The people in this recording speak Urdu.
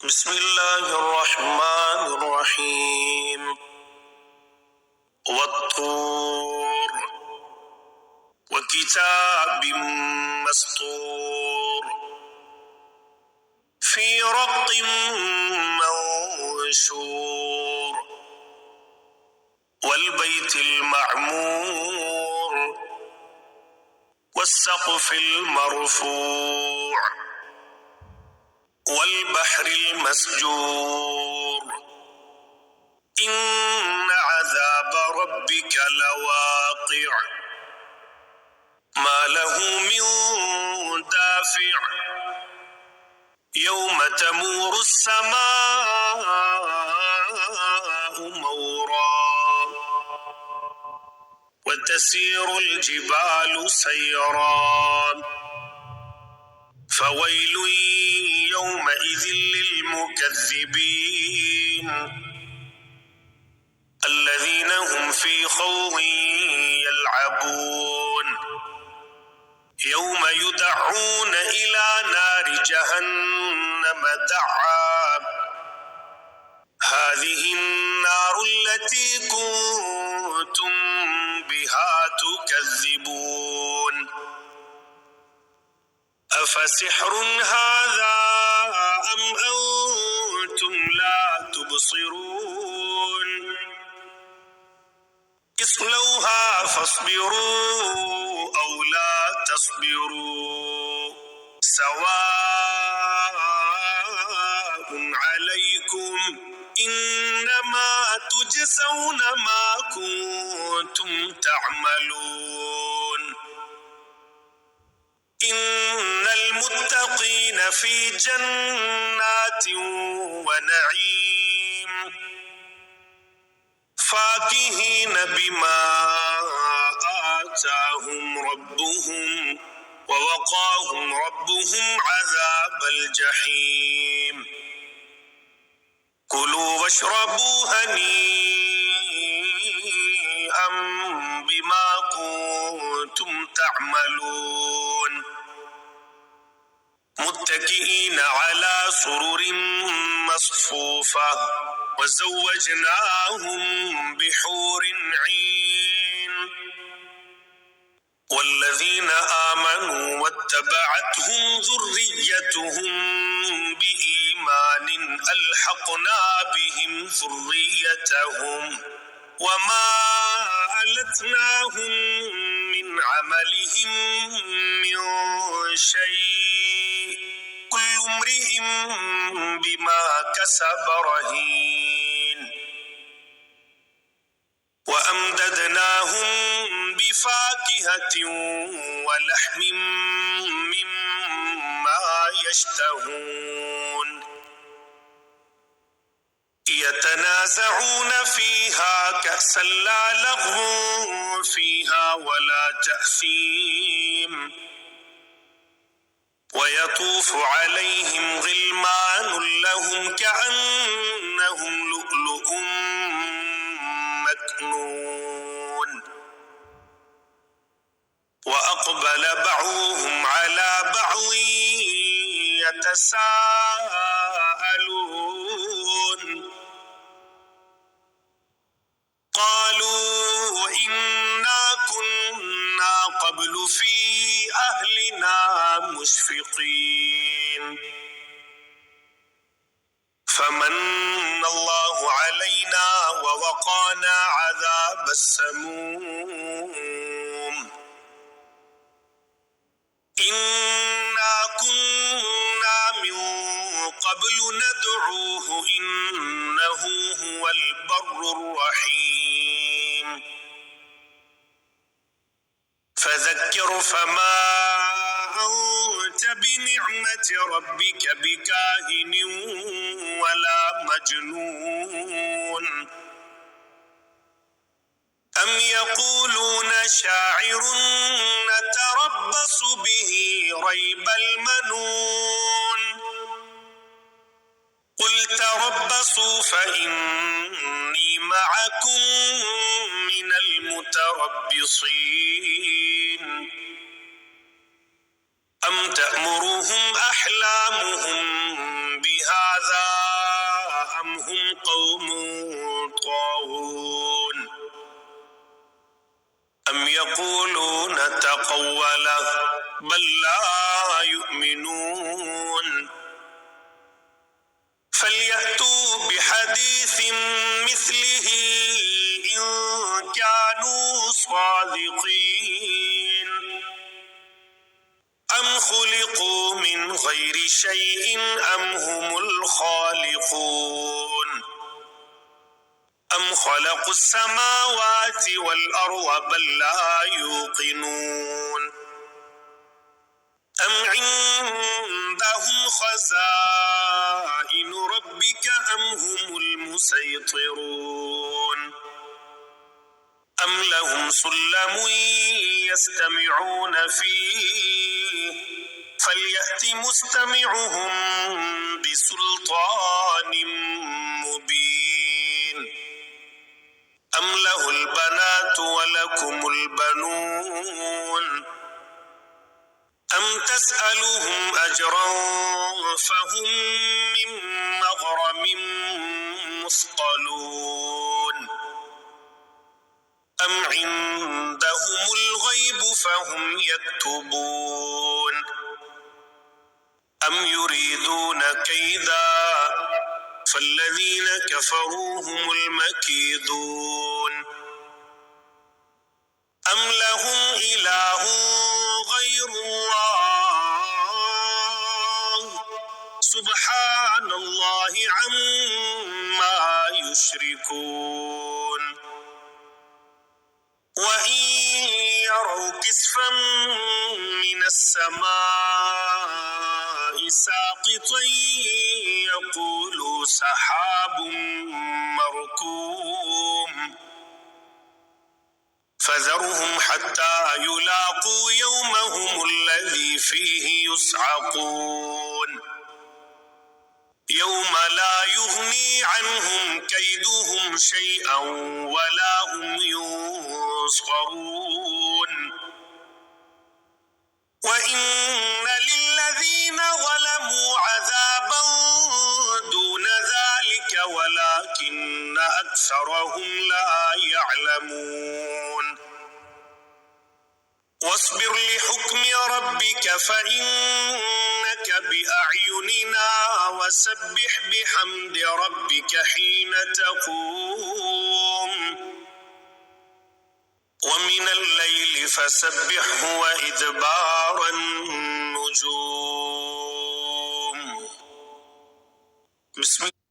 بسم الله الرحمن الرحيم والطور وكتاب مسطور في رق منشور والبيت المعمور والسقف المرفوع والبحر المسجور إن عذاب ربك لواقع ما له من دافع يوم تمور السماء مورا وتسير الجبال سيرا فويل يومئذ للمكذبين الذين هم في خوض يلعبون يوم يدعون إلى نار جهنم دعا هذه النار التي كنتم بها تكذبون أفسحر هذا أم أنتم لا تبصرون اصلوها فاصبروا أو لا تصبروا سواء عليكم إنما تجزون ما كنتم تعملون إن المتقين في جنات ونعيم فاكهين بما آتاهم ربهم ووقاهم ربهم عذاب الجحيم كلوا واشربوا هنيئا بما كنتم تعملون متكئين على سرر مصفوفة وزوجناهم بحور عين والذين آمنوا واتبعتهم ذريتهم بإيمان ألحقنا بهم ذريتهم وما ألتناهم من عملهم من شيء كل امرئ بما كسب رهين وأمددناهم بفاكهة ولحم مما يشتهون يتنازعون فيها كأسا لا لغو فيها ولا تأثيم ويطوف عليهم غلمان لهم كأنهم لؤلؤ مكنون وأقبل بعضهم على بعض يتساءلون قالوا إنا كنا قبل في أهلنا مشفقين فمن الله علينا ووقانا عذاب السموم إنا كنا من قبل ندعوه إنه هو البر الرحيم فذكر فما أنت بنعمة ربك بكاهن ولا مجنون أم يقولون شاعر نتربص به ريب المنون قل تربصوا فإني معكم من المتربصين أم تأمرهم أحلامهم بهذا هم قوم طاغون أم يقولون تقوله بل لا يؤمنون فليأتوا بحديث مثله إن كانوا صادقين أم خلقوا من غير شيء أم هم الخالقون أم خلقوا السماوات والأرض بل لا يوقنون أم عندهم خزائن ربك أم هم المسيطرون أم لهم سلم يستمعون فيه فليأت مستمعهم بسلطان مبين أم له البنات ولكم البنون أم تسألهم أجرا فهم من مغرم مثقلون أم عندهم الغيب فهم يكتبون أم يريدون كيدا فالذين كفروا هم المكيدون أم لهم إله غير الله سبحان الله عما يشركون وإن يروا كسفا من السماء ساقطا يقولوا سحاب مركوم فذرهم حتى يلاقوا يومهم الذي فيه يصعقون يوم لا يغني عنهم كيدهم شيئا ولا هم ينصرون وإن للذين ظلموا عذابا دون ذلك ولكن أكثرهم لا يعلمون واصبر لحكم ربك فإنك بأعيننا وسبح بحمد ربك حين تقوم ومن الليل فسبحه وإدبار النجوم. بسم الله.